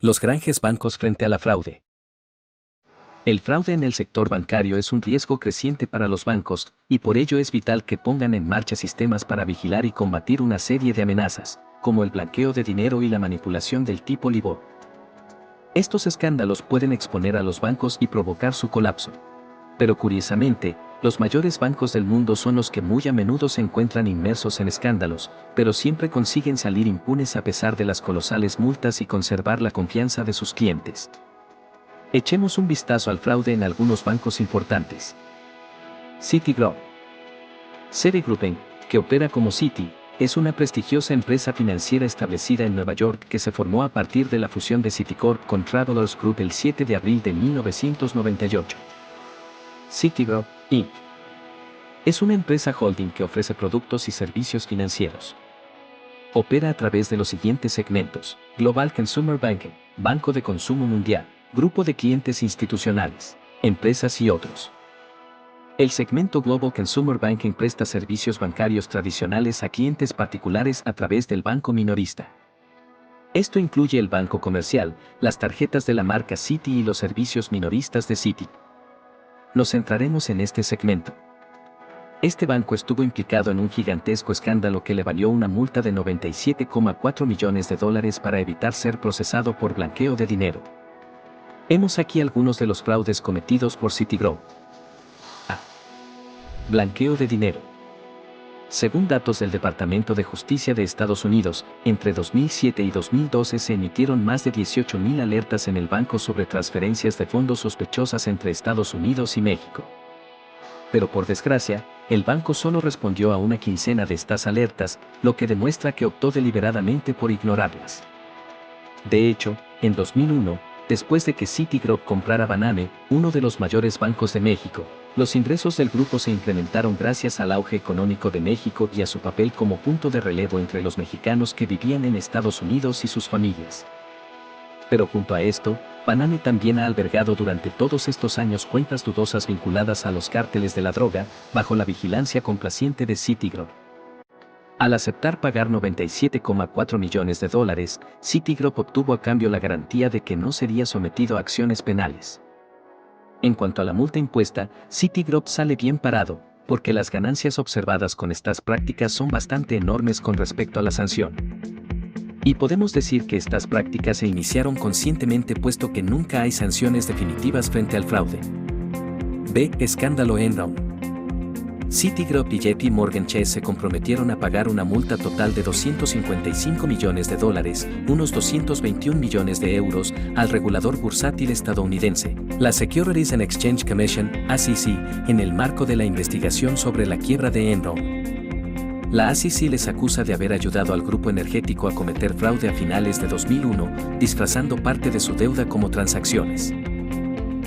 Los grandes bancos frente a la fraude. El fraude en el sector bancario es un riesgo creciente para los bancos, y por ello es vital que pongan en marcha sistemas para vigilar y combatir una serie de amenazas, como el blanqueo de dinero y la manipulación del tipo LIBOR. Estos escándalos pueden exponer a los bancos y provocar su colapso. Pero curiosamente, los mayores bancos del mundo son los que muy a menudo se encuentran inmersos en escándalos, pero siempre consiguen salir impunes a pesar de las colosales multas y conservar la confianza de sus clientes. Echemos un vistazo al fraude en algunos bancos importantes. Citigroup. Citigroup Inc., que opera como Citi, es una prestigiosa empresa financiera establecida en Nueva York que se formó a partir de la fusión de Citicorp con Travelers Group el 7 de abril de 1998. Citigroup Inc. es una empresa holding que ofrece productos y servicios financieros. Opera a través de los siguientes segmentos: Global Consumer Banking, Banco de Consumo Mundial, Grupo de Clientes Institucionales, Empresas y otros. El segmento Global Consumer Banking presta servicios bancarios tradicionales a clientes particulares a través del banco minorista. Esto incluye el banco comercial, las tarjetas de la marca Citi y los servicios minoristas de Citi. Nos centraremos en este segmento. Este banco estuvo implicado en un gigantesco escándalo que le valió una multa de $97,4 millones para evitar ser procesado por blanqueo de dinero. Hemos aquí algunos de los fraudes cometidos por Citigroup. A. Blanqueo de dinero. Según datos del Departamento de Justicia de Estados Unidos, entre 2007 y 2012 se emitieron más de 18,000 alertas en el banco sobre transferencias de fondos sospechosas entre Estados Unidos y México. Pero por desgracia, el banco solo respondió a una quincena de estas alertas, lo que demuestra que optó deliberadamente por ignorarlas. De hecho, en 2001, después de que Citigroup comprara Baname, uno de los mayores bancos de México, los ingresos del grupo se incrementaron gracias al auge económico de México y a su papel como punto de relevo entre los mexicanos que vivían en Estados Unidos y sus familias. Pero junto a esto, Baname también ha albergado durante todos estos años cuentas dudosas vinculadas a los cárteles de la droga, bajo la vigilancia complaciente de Citigroup. Al aceptar pagar $97,4 millones, Citigroup obtuvo a cambio la garantía de que no sería sometido a acciones penales. En cuanto a la multa impuesta, Citigroup sale bien parado, porque las ganancias observadas con estas prácticas son bastante enormes con respecto a la sanción. Y podemos decir que estas prácticas se iniciaron conscientemente puesto que nunca hay sanciones definitivas frente al fraude. B. Escándalo Enron. Citigroup y JP Morgan Chase se comprometieron a pagar una multa total de $255 millones, unos 221 millones de euros, al regulador bursátil estadounidense, la Securities and Exchange Commission, SEC, en el marco de la investigación sobre la quiebra de Enron. La SEC les acusa de haber ayudado al grupo energético a cometer fraude a finales de 2001, disfrazando parte de su deuda como transacciones.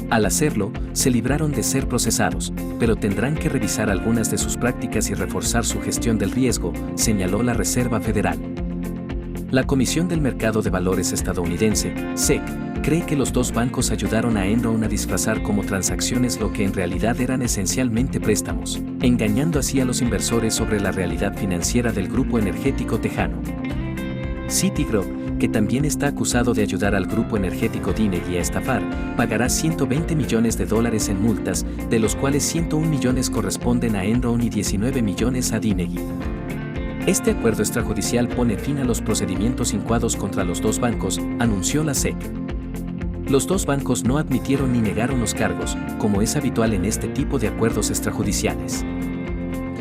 Al hacerlo, se libraron de ser procesados, pero tendrán que revisar algunas de sus prácticas y reforzar su gestión del riesgo, señaló la Reserva Federal. La Comisión del Mercado de Valores estadounidense, SEC, cree que los dos bancos ayudaron a Enron a disfrazar como transacciones lo que en realidad eran esencialmente préstamos, engañando así a los inversores sobre la realidad financiera del grupo energético tejano. Citigroup, que también está acusado de ayudar al grupo energético Dinegui a estafar, pagará $120 millones en multas, de los cuales 101 millones corresponden a Enron y 19 millones a Dinegui. Este acuerdo extrajudicial pone fin a los procedimientos incoados contra los dos bancos, anunció la SEC. Los dos bancos no admitieron ni negaron los cargos, como es habitual en este tipo de acuerdos extrajudiciales.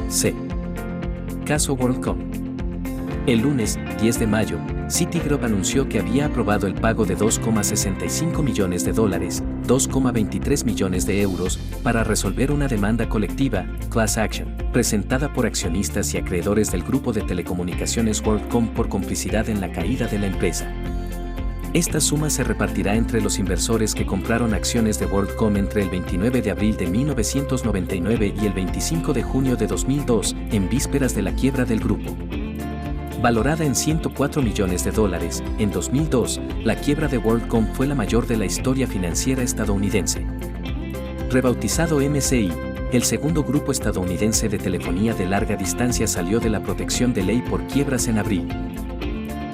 C. Caso WorldCom. El lunes, 10 de mayo, Citigroup anunció que había aprobado el pago de $2,65 millones, 2,23 millones de euros, para resolver una demanda colectiva, Class Action, presentada por accionistas y acreedores del grupo de telecomunicaciones WorldCom por complicidad en la caída de la empresa. Esta suma se repartirá entre los inversores que compraron acciones de WorldCom entre el 29 de abril de 1999 y el 25 de junio de 2002, en vísperas de la quiebra del grupo. Valorada en $104 millones, en 2002, la quiebra de WorldCom fue la mayor de la historia financiera estadounidense. Rebautizado MCI, el segundo grupo estadounidense de telefonía de larga distancia salió de la protección de ley por quiebras en abril.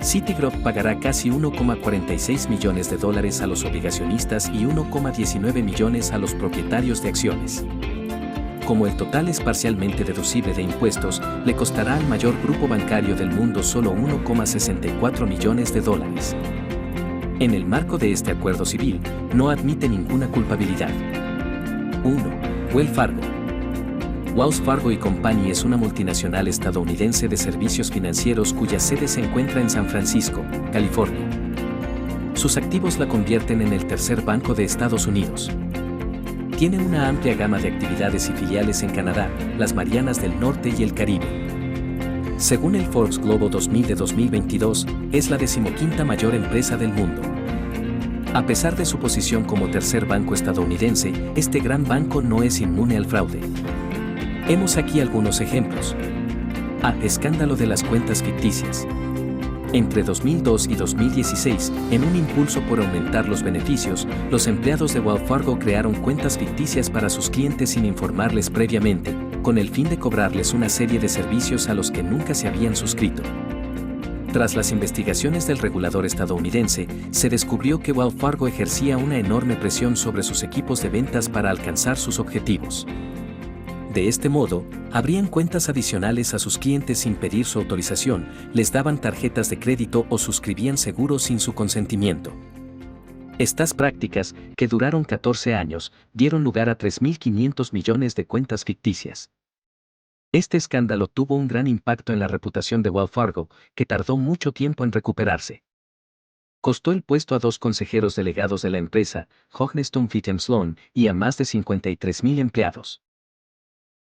Citigroup pagará casi 1,46 millones de dólares a los obligacionistas y 1,19 millones a los propietarios de acciones. Como el total es parcialmente deducible de impuestos, le costará al mayor grupo bancario del mundo solo 1,64 millones de dólares. En el marco de este acuerdo civil, no admite ninguna culpabilidad. 1. Wells Fargo. Wells Fargo y Company es una multinacional estadounidense de servicios financieros cuya sede se encuentra en San Francisco, California. Sus activos la convierten en el tercer banco de Estados Unidos. Tiene una amplia gama de actividades y filiales en Canadá, las Marianas del Norte y el Caribe. Según el Forbes Global 2000 de 2022, es la 15ª mayor empresa del mundo. A pesar de su posición como tercer banco estadounidense, este gran banco no es inmune al fraude. Hemos aquí algunos ejemplos. A. Escándalo de las cuentas ficticias. Entre 2002 y 2016, en un impulso por aumentar los beneficios, los empleados de Wells Fargo crearon cuentas ficticias para sus clientes sin informarles previamente, con el fin de cobrarles una serie de servicios a los que nunca se habían suscrito. Tras las investigaciones del regulador estadounidense, se descubrió que Wells Fargo ejercía una enorme presión sobre sus equipos de ventas para alcanzar sus objetivos. De este modo, abrían cuentas adicionales a sus clientes sin pedir su autorización, les daban tarjetas de crédito o suscribían seguros sin su consentimiento. Estas prácticas, que duraron 14 años, dieron lugar a 3.500 millones de cuentas ficticias. Este escándalo tuvo un gran impacto en la reputación de Wells Fargo, que tardó mucho tiempo en recuperarse. Costó el puesto a 2 consejeros delegados de la empresa, Hogneston Fittem Sloan, y a más de 53.000 empleados.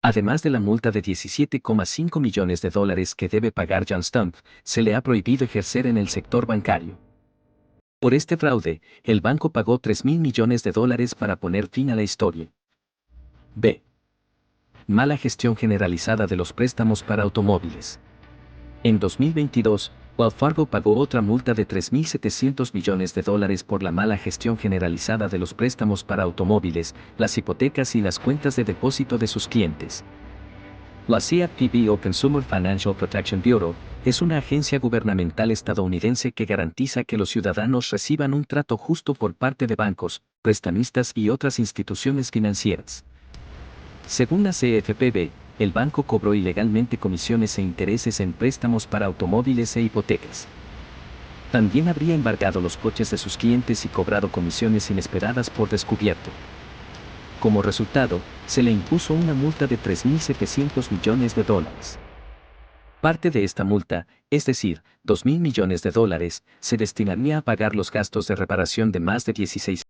Además de la multa de 17,5 millones de dólares que debe pagar John Stumpf, se le ha prohibido ejercer en el sector bancario. Por este fraude, el banco pagó 3.000 millones de dólares para poner fin a la historia. B. Mala gestión generalizada de los préstamos para automóviles. En 2022, Wells Fargo pagó otra multa de 3.700 millones de dólares por la mala gestión generalizada de los préstamos para automóviles, las hipotecas y las cuentas de depósito de sus clientes. La CFPB o Consumer Financial Protection Bureau es una agencia gubernamental estadounidense que garantiza que los ciudadanos reciban un trato justo por parte de bancos, prestamistas y otras instituciones financieras. Según la CFPB, el banco cobró ilegalmente comisiones e intereses en préstamos para automóviles e hipotecas. También habría embargado los coches de sus clientes y cobrado comisiones inesperadas por descubierto. Como resultado, se le impuso una multa de 3.700 millones de dólares. Parte de esta multa, es decir, 2.000 millones de dólares, se destinaría a pagar los gastos de reparación de más de 16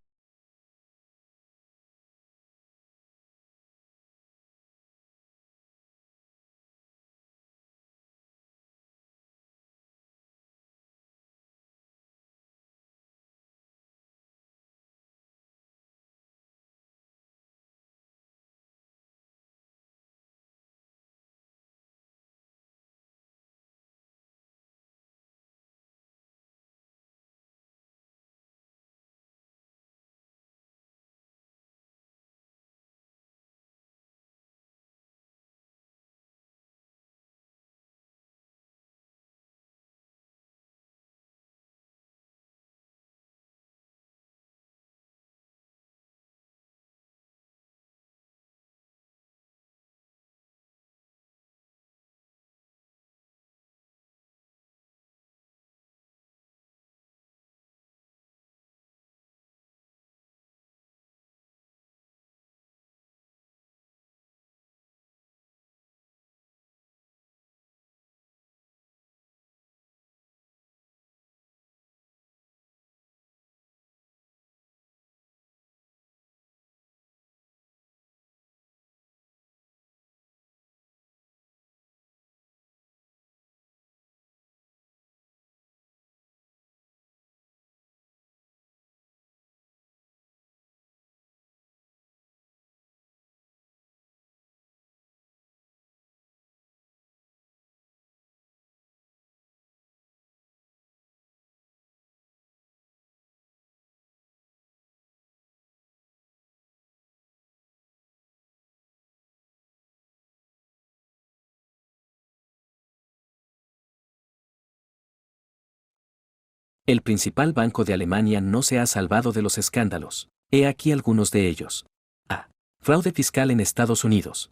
El principal banco de Alemania no se ha salvado de los escándalos. He aquí algunos de ellos. A. Fraude fiscal en Estados Unidos.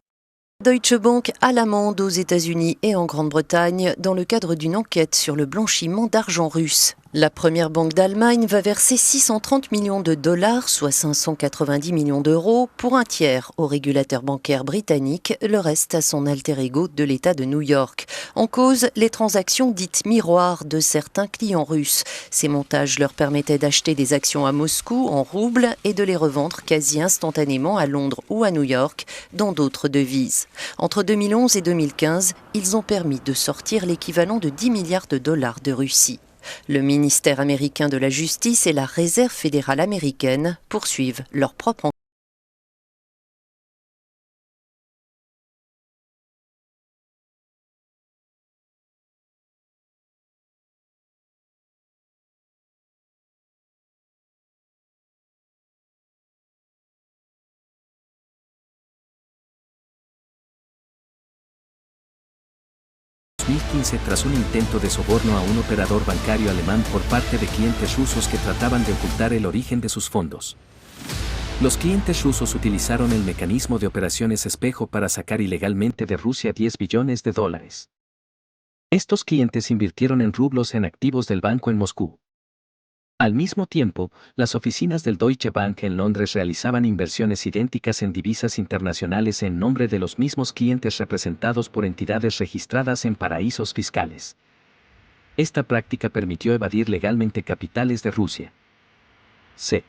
Deutsche Bank à l'amende aux États-Unis et en Grande-Bretagne dans le cadre d'une enquête sur le blanchiment d'argent russe. La première banque d'Allemagne va verser 630 millions de dollars, soit 590 millions d'euros, pour un tiers au régulateur bancaire britannique, le reste à son alter ego de l'État de New York. En cause, les transactions dites miroirs de certains clients russes. Ces montages leur permettaient d'acheter des actions à Moscou en roubles et de les revendre quasi instantanément à Londres ou à New York dans d'autres devises. Entre 2011 et 2015, ils ont permis de sortir l'équivalent de 10 milliards de dollars de Russie. Le ministère américain de la Justice et la Réserve fédérale américaine poursuivent leur propre enquête. En 2015 tras un intento de soborno a un operador bancario alemán por parte de clientes rusos que trataban de ocultar el origen de sus fondos. Los clientes rusos utilizaron el mecanismo de operaciones espejo para sacar ilegalmente de Rusia 10 billones de dólares. Estos clientes invirtieron en rublos en activos del banco en Moscú. Al mismo tiempo, las oficinas del Deutsche Bank en Londres realizaban inversiones idénticas en divisas internacionales en nombre de los mismos clientes representados por entidades registradas en paraísos fiscales. Esta práctica permitió evadir legalmente capitales de Rusia. C.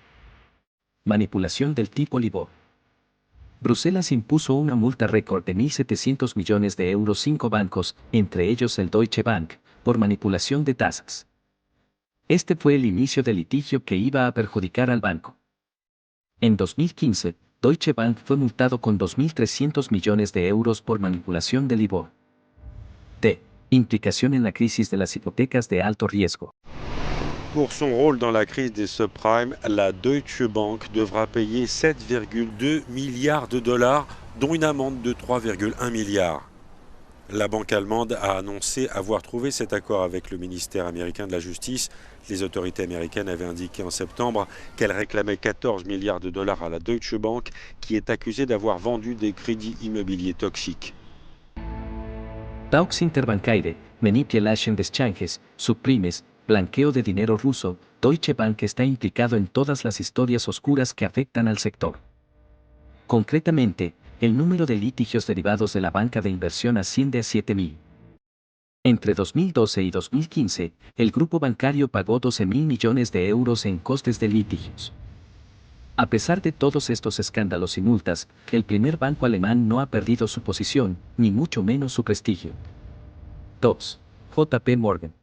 Manipulación del tipo LIBOR. Bruselas impuso una multa récord de 1.700 millones de euros a 5 bancos, entre ellos el Deutsche Bank, por manipulación de tasas. Este fue el inicio del litigio que iba a perjudicar al banco. En 2015, Deutsche Bank fue multado con 2.300 millones de euros por manipulación del LIBOR. D. Implicación en la crisis de las hipotecas de alto riesgo. Pour son rôle dans la crise des subprimes, la Deutsche Bank devra payer 7,2 milliards de dollars, dont une amende de 3,1 milliards. La banque allemande a annoncé avoir trouvé cet accord avec le ministère américain de la Justice. Les autorités américaines avaient indiqué en septembre qu'elles réclamaient 14 milliards de dollars à la Deutsche Bank, qui est accusée d'avoir vendu des crédits immobiliers toxiques.Aux Interbancaire, Manipulation des Changes, Subprimes, blanqueo de dinero ruso, Deutsche Bank está implicado en todas las historias oscuras que afectan al sector. Concretamente, el número de litigios derivados de la banca de inversión asciende a 7.000. Entre 2012 y 2015, el grupo bancario pagó 12.000 millones de euros en costes de litigios. A pesar de todos estos escándalos y multas, el primer banco alemán no ha perdido su posición, ni mucho menos su prestigio. 2. JP Morgan.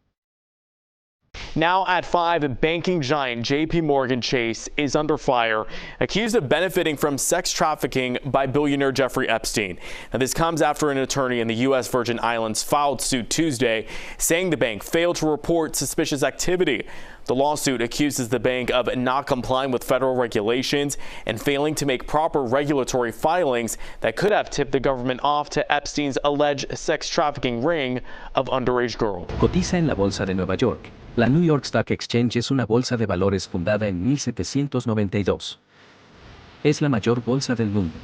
Now at 5, banking giant JP Morgan Chase is under fire, accused of benefiting from sex trafficking by billionaire Jeffrey Epstein. Now, this comes after an attorney in the U.S. Virgin Islands filed suit Tuesday, saying the bank failed to report suspicious activity. The lawsuit accuses the bank of not complying with federal regulations and failing to make proper regulatory filings that could have tipped the government off to Epstein's alleged sex trafficking ring of underage girls. Cotiza en la Bolsa de Nueva York. La New York Stock Exchange es una bolsa de valores fundada en 1792. Es la mayor bolsa del mundo.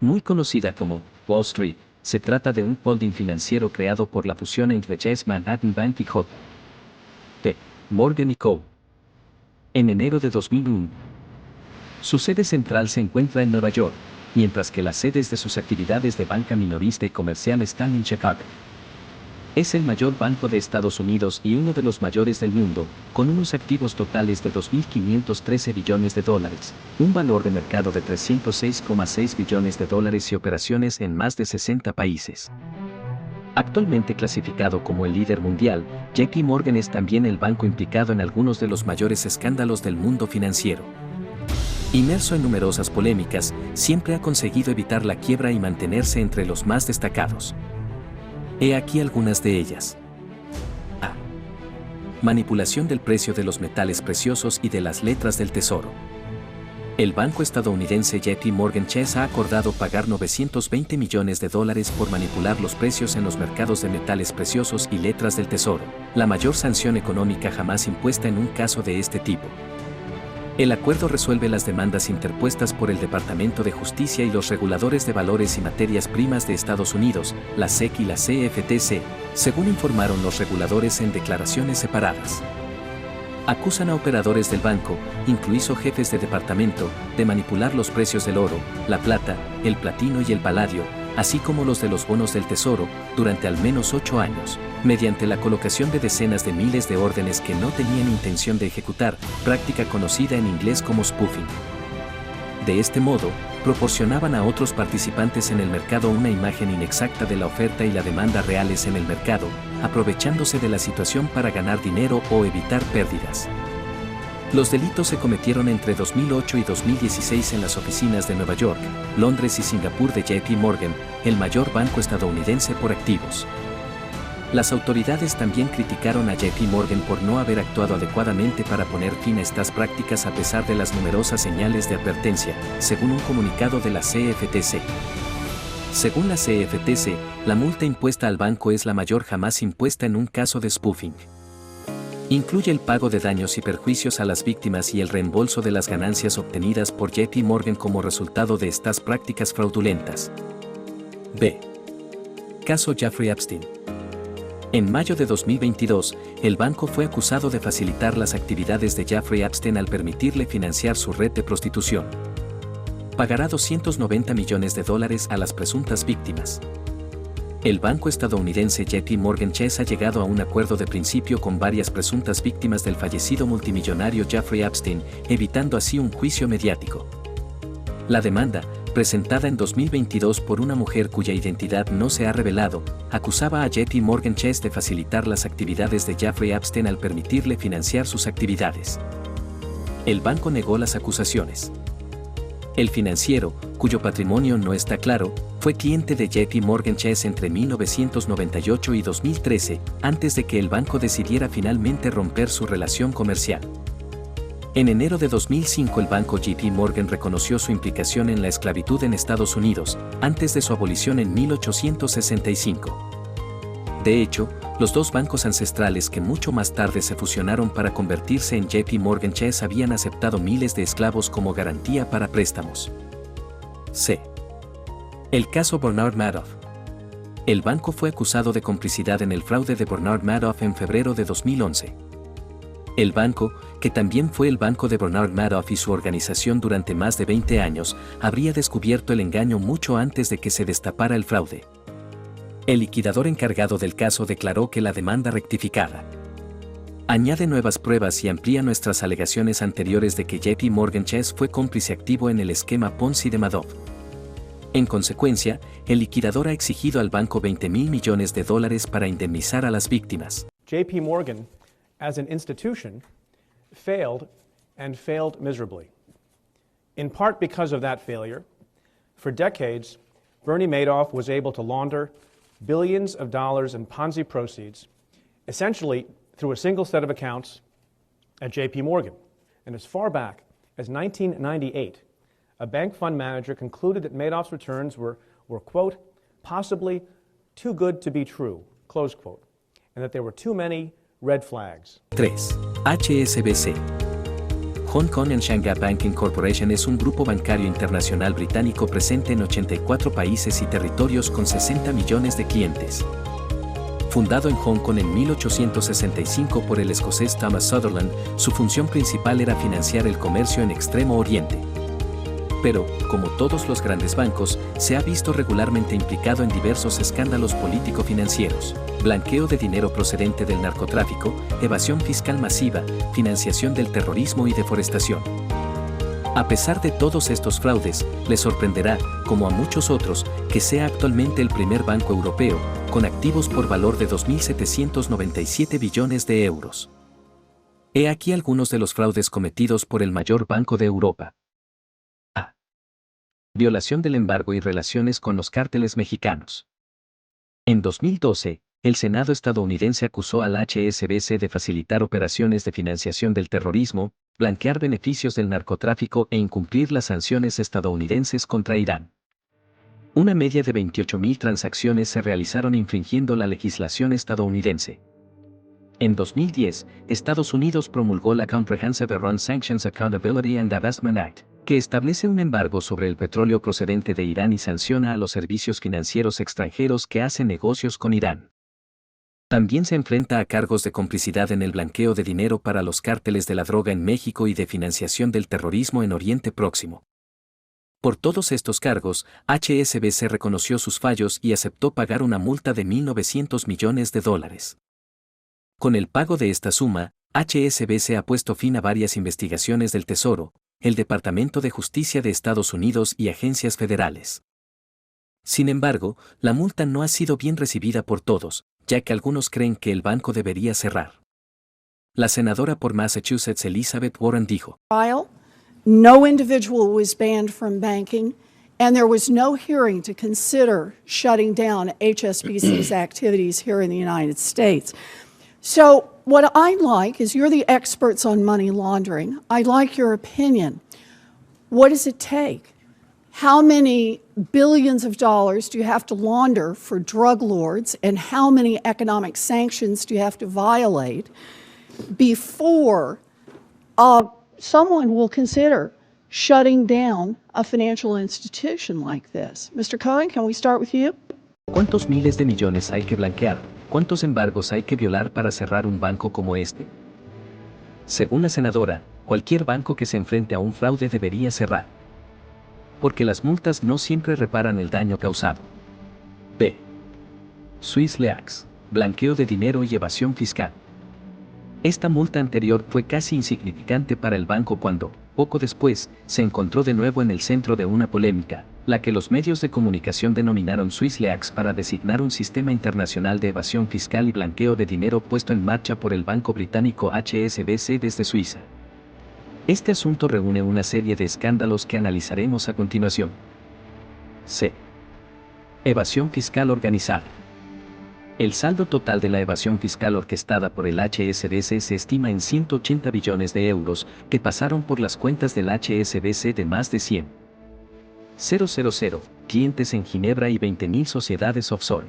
Muy conocida como Wall Street, se trata de un holding financiero creado por la fusión entre Chase Manhattan Bank y J.P. Morgan & Co. en enero de 2001. Su sede central se encuentra en Nueva York, mientras que las sedes de sus actividades de banca minorista y comercial están en Chicago. Es el mayor banco de Estados Unidos y uno de los mayores del mundo, con unos activos totales de 2.513 billones de dólares, un valor de mercado de 306,6 billones de dólares y operaciones en más de 60 países. Actualmente clasificado como el líder mundial, JP Morgan es también el banco implicado en algunos de los mayores escándalos del mundo financiero. Inmerso en numerosas polémicas, siempre ha conseguido evitar la quiebra y mantenerse entre los más destacados. He aquí algunas de ellas. A. Manipulación del precio de los metales preciosos y de las letras del tesoro. El banco estadounidense JP Morgan Chase ha acordado pagar $920 millones por manipular los precios en los mercados de metales preciosos y letras del tesoro, la mayor sanción económica jamás impuesta en un caso de este tipo. El acuerdo resuelve las demandas interpuestas por el Departamento de Justicia y los reguladores de valores y materias primas de Estados Unidos, la SEC y la CFTC, según informaron los reguladores en declaraciones separadas. Acusan a operadores del banco, incluidos jefes de departamento, de manipular los precios del oro, la plata, el platino y el paladio, así como los de los bonos del tesoro, durante al menos 8 años, mediante la colocación de decenas de miles de órdenes que no tenían intención de ejecutar, práctica conocida en inglés como spoofing. De este modo, proporcionaban a otros participantes en el mercado una imagen inexacta de la oferta y la demanda reales en el mercado, aprovechándose de la situación para ganar dinero o evitar pérdidas. Los delitos se cometieron entre 2008 y 2016 en las oficinas de Nueva York, Londres y Singapur de JP Morgan, el mayor banco estadounidense por activos. Las autoridades también criticaron a JP Morgan por no haber actuado adecuadamente para poner fin a estas prácticas a pesar de las numerosas señales de advertencia, según un comunicado de la CFTC. Según la CFTC, la multa impuesta al banco es la mayor jamás impuesta en un caso de spoofing. Incluye el pago de daños y perjuicios a las víctimas y el reembolso de las ganancias obtenidas por JP Morgan como resultado de estas prácticas fraudulentas. B. Caso Jeffrey Epstein. En mayo de 2022, el banco fue acusado de facilitar las actividades de Jeffrey Epstein al permitirle financiar su red de prostitución. Pagará $290 millones a las presuntas víctimas. El banco estadounidense JP Morgan Chase ha llegado a un acuerdo de principio con varias presuntas víctimas del fallecido multimillonario Jeffrey Epstein, evitando así un juicio mediático. La demanda, presentada en 2022 por una mujer cuya identidad no se ha revelado, acusaba a JP Morgan Chase de facilitar las actividades de Jeffrey Epstein al permitirle financiar sus actividades. El banco negó las acusaciones. El financiero, cuyo patrimonio no está claro, fue cliente de JP Morgan Chase entre 1998 y 2013, antes de que el banco decidiera finalmente romper su relación comercial. En enero de 2005 el banco JP Morgan reconoció su implicación en la esclavitud en Estados Unidos, antes de su abolición en 1865. De hecho, los dos bancos ancestrales que mucho más tarde se fusionaron para convertirse en JP Morgan Chase habían aceptado miles de esclavos como garantía para préstamos. C. El caso Bernard Madoff. El banco fue acusado de complicidad en el fraude de Bernard Madoff en febrero de 2011. El banco, que también fue el banco de Bernard Madoff y su organización durante más de 20 años, habría descubierto el engaño mucho antes de que se destapara el fraude. El liquidador encargado del caso declaró que la demanda rectificada añade nuevas pruebas y amplía nuestras alegaciones anteriores de que JP Morgan Chase fue cómplice activo en el esquema Ponzi de Madoff. En consecuencia, el liquidador ha exigido al banco $20,000 millones para indemnizar a las víctimas. JP Morgan, as an institution, failed and failed miserably. In part because of that failure, for decades, Bernie Madoff was able to launder billions of dollars in Ponzi proceeds, essentially through a single set of accounts at JP Morgan. And as far back as 1998, a bank fund manager concluded that Madoff's returns were quote, possibly too good to be true, close quote, and that there were too many red flags. 3. HSBC. Hong Kong and Shanghai Banking Corporation es un grupo bancario internacional británico presente en 84 países y territorios con 60 millones de clientes. Fundado en Hong Kong en 1865 por el escocés Thomas Sutherland, su función principal era financiar el comercio en Extremo Oriente. Pero, como todos los grandes bancos, se ha visto regularmente implicado en diversos escándalos político-financieros, blanqueo de dinero procedente del narcotráfico, evasión fiscal masiva, financiación del terrorismo y deforestación. A pesar de todos estos fraudes, les sorprenderá, como a muchos otros, que sea actualmente el primer banco europeo, con activos por valor de 2.797 billones de euros. He aquí algunos de los fraudes cometidos por el mayor banco de Europa. A. Violación del embargo y relaciones con los cárteles mexicanos. En 2012, el Senado estadounidense acusó al HSBC de facilitar operaciones de financiación del terrorismo, blanquear beneficios del narcotráfico e incumplir las sanciones estadounidenses contra Irán. Una media de 28.000 transacciones se realizaron infringiendo la legislación estadounidense. En 2010, Estados Unidos promulgó la Comprehensive Iran Sanctions Accountability and Divestment Act, que establece un embargo sobre el petróleo procedente de Irán y sanciona a los servicios financieros extranjeros que hacen negocios con Irán. También se enfrenta a cargos de complicidad en el blanqueo de dinero para los cárteles de la droga en México y de financiación del terrorismo en Oriente Próximo. Por todos estos cargos, HSBC reconoció sus fallos y aceptó pagar una multa de $1.900 millones. Con el pago de esta suma, HSBC ha puesto fin a varias investigaciones del Tesoro, el Departamento de Justicia de Estados Unidos y agencias federales. Sin embargo, la multa no ha sido bien recibida por todos, ya que algunos creen que el banco debería cerrar. La senadora por Massachusetts Elizabeth Warren dijo: No individual was banned from banking, and there was no hearing to consider shutting down HSBC's activities here in the United States. So what I'd like is, you're the experts on money laundering. I'd like your opinion. What does it take? How many billions of dollars do you have to launder for drug lords, and how many economic sanctions do you have to violate before someone will consider shutting down a financial institution like this? Mr. Cohen, can we start with you? ¿Cuántos miles de millones hay que blanquear? ¿Cuántos embargos hay que violar para cerrar un banco como este? Según la senadora, cualquier banco que se enfrente a un fraude debería cerrar. Porque las multas no siempre reparan el daño causado. B. Swiss Leaks, blanqueo de dinero y evasión fiscal. Esta multa anterior fue casi insignificante para el banco cuando, poco después, se encontró de nuevo en el centro de una polémica, la que los medios de comunicación denominaron Swiss Leaks para designar un sistema internacional de evasión fiscal y blanqueo de dinero puesto en marcha por el banco británico HSBC desde Suiza. Este asunto reúne una serie de escándalos que analizaremos a continuación. C. Evasión fiscal organizada. El saldo total de la evasión fiscal orquestada por el HSBC se estima en 180 billones de euros que pasaron por las cuentas del HSBC de más de 100.000 clientes en Ginebra y 20.000 sociedades offshore.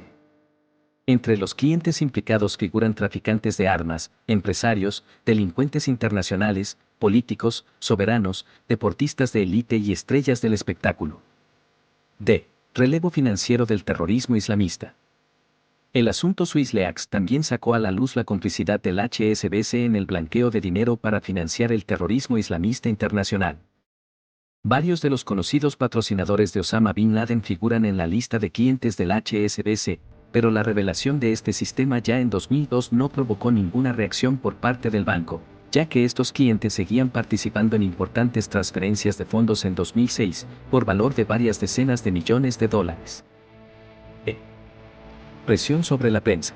Entre los clientes implicados figuran traficantes de armas, empresarios, delincuentes internacionales, políticos, soberanos, deportistas de élite y estrellas del espectáculo. D. Relevo financiero del terrorismo islamista. El asunto Swiss Leaks también sacó a la luz la complicidad del HSBC en el blanqueo de dinero para financiar el terrorismo islamista internacional. Varios de los conocidos patrocinadores de Osama Bin Laden figuran en la lista de clientes del HSBC, pero la revelación de este sistema ya en 2002 no provocó ninguna reacción por parte del banco, ya que estos clientes seguían participando en importantes transferencias de fondos en 2006, por valor de varias decenas de millones de dólares. Presión sobre la prensa.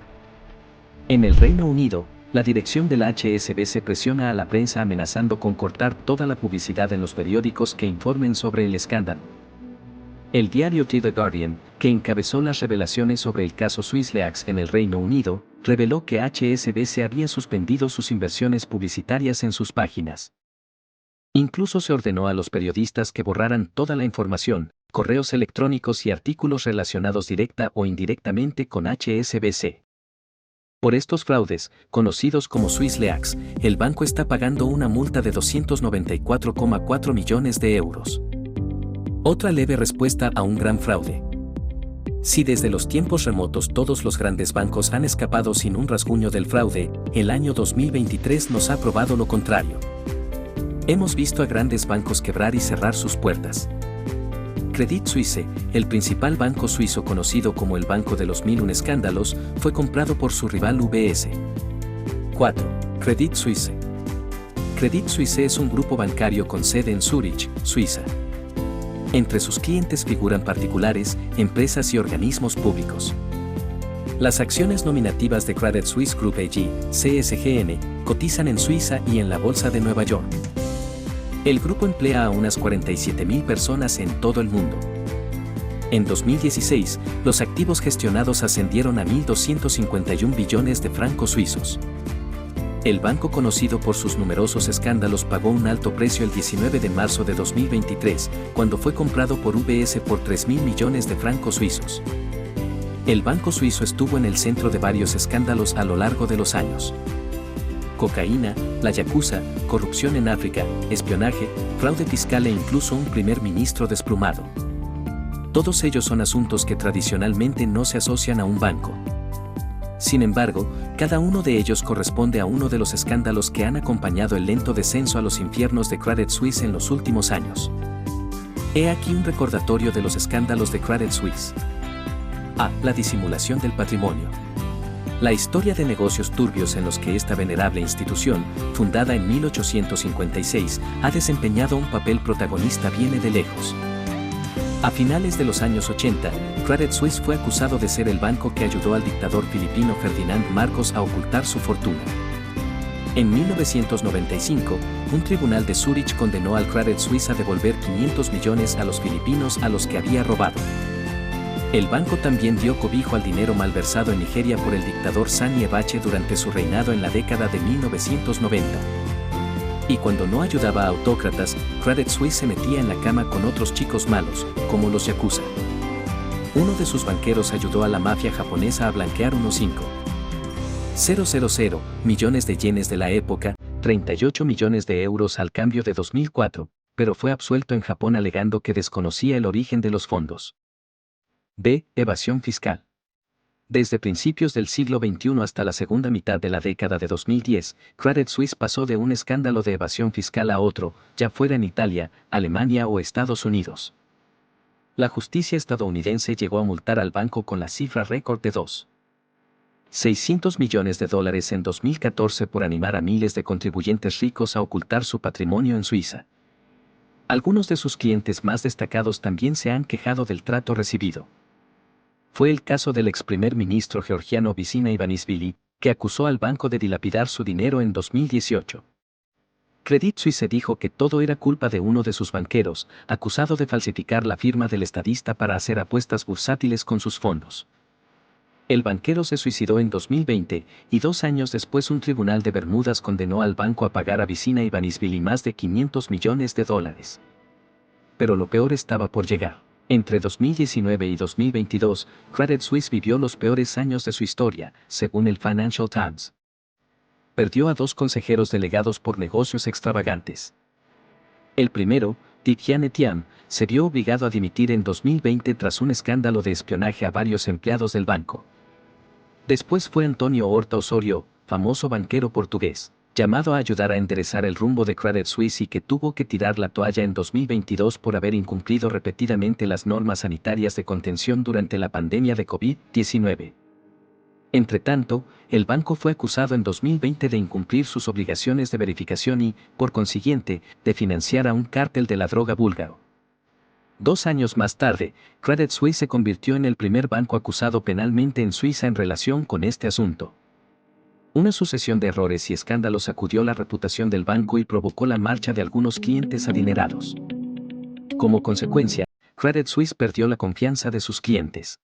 En el Reino Unido, la dirección del HSBC presiona a la prensa amenazando con cortar toda la publicidad en los periódicos que informen sobre el escándalo. El diario The Guardian, que encabezó las revelaciones sobre el caso Swiss Leaks en el Reino Unido, reveló que HSBC había suspendido sus inversiones publicitarias en sus páginas. Incluso se ordenó a los periodistas que borraran toda la información, correos electrónicos y artículos relacionados directa o indirectamente con HSBC. Por estos fraudes, conocidos como Swiss Leaks, el banco está pagando una multa de 294,4 millones de euros. Otra leve respuesta a un gran fraude. Si desde los tiempos remotos todos los grandes bancos han escapado sin un rasguño del fraude, el año 2023 nos ha probado lo contrario. Hemos visto a grandes bancos quebrar y cerrar sus puertas. Credit Suisse, el principal banco suizo conocido como el Banco de los 1001 escándalos, fue comprado por su rival UBS. 4. Credit Suisse. Credit Suisse es un grupo bancario con sede en Zúrich, Suiza. Entre sus clientes figuran particulares, empresas y organismos públicos. Las acciones nominativas de Credit Suisse Group AG, CSGN, cotizan en Suiza y en la Bolsa de Nueva York. El grupo emplea a unas 47.000 personas en todo el mundo. En 2016, los activos gestionados ascendieron a 1.251 billones de francos suizos. El banco, conocido por sus numerosos escándalos, pagó un alto precio el 19 de marzo de 2023, cuando fue comprado por UBS por 3.000 millones de francos suizos. El banco suizo estuvo en el centro de varios escándalos a lo largo de los años. Cocaína, la yakuza, corrupción en África, espionaje, fraude fiscal e incluso un primer ministro desplumado. Todos ellos son asuntos que tradicionalmente no se asocian a un banco. Sin embargo, cada uno de ellos corresponde a uno de los escándalos que han acompañado el lento descenso a los infiernos de Credit Suisse en los últimos años. He aquí un recordatorio de los escándalos de Credit Suisse. A. La disimulación del patrimonio. La historia de negocios turbios en los que esta venerable institución, fundada en 1856, ha desempeñado un papel protagonista viene de lejos. A finales de los años 80, Credit Suisse fue acusado de ser el banco que ayudó al dictador filipino Ferdinand Marcos a ocultar su fortuna. En 1995, un tribunal de Zúrich condenó al Credit Suisse a devolver 500 millones a los filipinos a los que había robado. El banco también dio cobijo al dinero malversado en Nigeria por el dictador Sani Abacha durante su reinado en la década de 1990. Y cuando no ayudaba a autócratas, Credit Suisse se metía en la cama con otros chicos malos, como los yakuza. Uno de sus banqueros ayudó a la mafia japonesa a blanquear unos 5,000 millones de yenes de la época, 38 millones de euros al cambio de 2004, pero fue absuelto en Japón alegando que desconocía el origen de los fondos. B. Evasión fiscal. Desde principios del siglo XXI hasta la segunda mitad de la década de 2010, Credit Suisse pasó de un escándalo de evasión fiscal a otro, ya fuera en Italia, Alemania o Estados Unidos. La justicia estadounidense llegó a multar al banco con la cifra récord de $2,600 millones en 2014 por animar a miles de contribuyentes ricos a ocultar su patrimonio en Suiza. Algunos de sus clientes más destacados también se han quejado del trato recibido. Fue el caso del ex primer ministro georgiano Bidzina Ivanishvili, que acusó al banco de dilapidar su dinero en 2018. Credit Suisse dijo que todo era culpa de uno de sus banqueros, acusado de falsificar la firma del estadista para hacer apuestas bursátiles con sus fondos. El banquero se suicidó en 2020 y 2 años después un tribunal de Bermudas condenó al banco a pagar a Bidzina Ivanishvili más de $500 millones. Pero lo peor estaba por llegar. Entre 2019 y 2022, Credit Suisse vivió los peores años de su historia, según el Financial Times. Perdió a 2 consejeros delegados por negocios extravagantes. El primero, Tidjane Thiam, se vio obligado a dimitir en 2020 tras un escándalo de espionaje a varios empleados del banco. Después fue Antonio Horta Osorio, famoso banquero portugués, llamado a ayudar a enderezar el rumbo de Credit Suisse y que tuvo que tirar la toalla en 2022 por haber incumplido repetidamente las normas sanitarias de contención durante la pandemia de COVID-19. Entretanto, el banco fue acusado en 2020 de incumplir sus obligaciones de verificación y, por consiguiente, de financiar a un cártel de la droga búlgaro. 2 años más tarde, Credit Suisse se convirtió en el primer banco acusado penalmente en Suiza en relación con este asunto. Una sucesión de errores y escándalos sacudió la reputación del banco y provocó la marcha de algunos clientes adinerados. Como consecuencia, Credit Suisse perdió la confianza de sus clientes.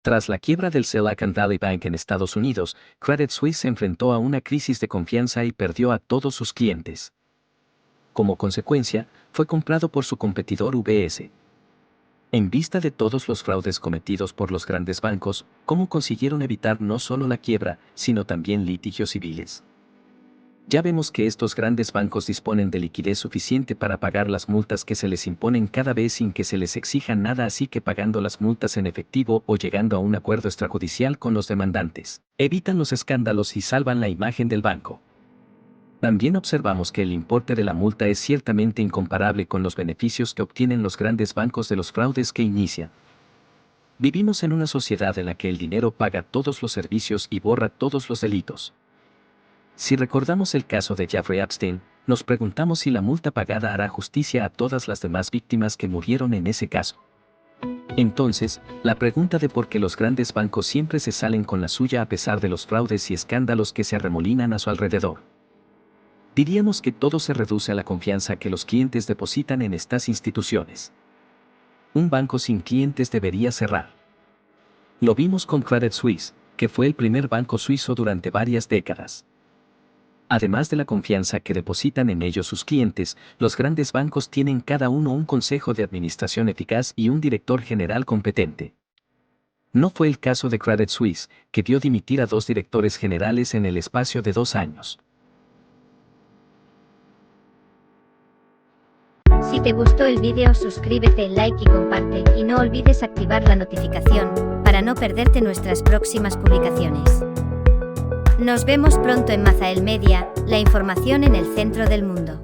Tras la quiebra del Silicon Valley Bank en Estados Unidos, Credit Suisse se enfrentó a una crisis de confianza y perdió a todos sus clientes. Como consecuencia, fue comprado por su competidor UBS. En vista de todos los fraudes cometidos por los grandes bancos, ¿cómo consiguieron evitar no solo la quiebra, sino también litigios civiles? Ya vemos que estos grandes bancos disponen de liquidez suficiente para pagar las multas que se les imponen cada vez sin que se les exija nada, así que pagando las multas en efectivo o llegando a un acuerdo extrajudicial con los demandantes, evitan los escándalos y salvan la imagen del banco. También observamos que el importe de la multa es ciertamente incomparable con los beneficios que obtienen los grandes bancos de los fraudes que inician. Vivimos en una sociedad en la que el dinero paga todos los servicios y borra todos los delitos. Si recordamos el caso de Jeffrey Epstein, nos preguntamos si la multa pagada hará justicia a todas las demás víctimas que murieron en ese caso. Entonces, la pregunta de por qué los grandes bancos siempre se salen con la suya a pesar de los fraudes y escándalos que se arremolinan a su alrededor. Diríamos que todo se reduce a la confianza que los clientes depositan en estas instituciones. Un banco sin clientes debería cerrar. Lo vimos con Credit Suisse, que fue el primer banco suizo durante varias décadas. Además de la confianza que depositan en ellos sus clientes, los grandes bancos tienen cada uno un consejo de administración eficaz y un director general competente. No fue el caso de Credit Suisse, que vio dimitir a 2 directores generales en el espacio de 2 años. Si te gustó el vídeo, suscríbete, like y comparte, y no olvides activar la notificación, para no perderte nuestras próximas publicaciones. Nos vemos pronto en Mazael Media, la información en el centro del mundo.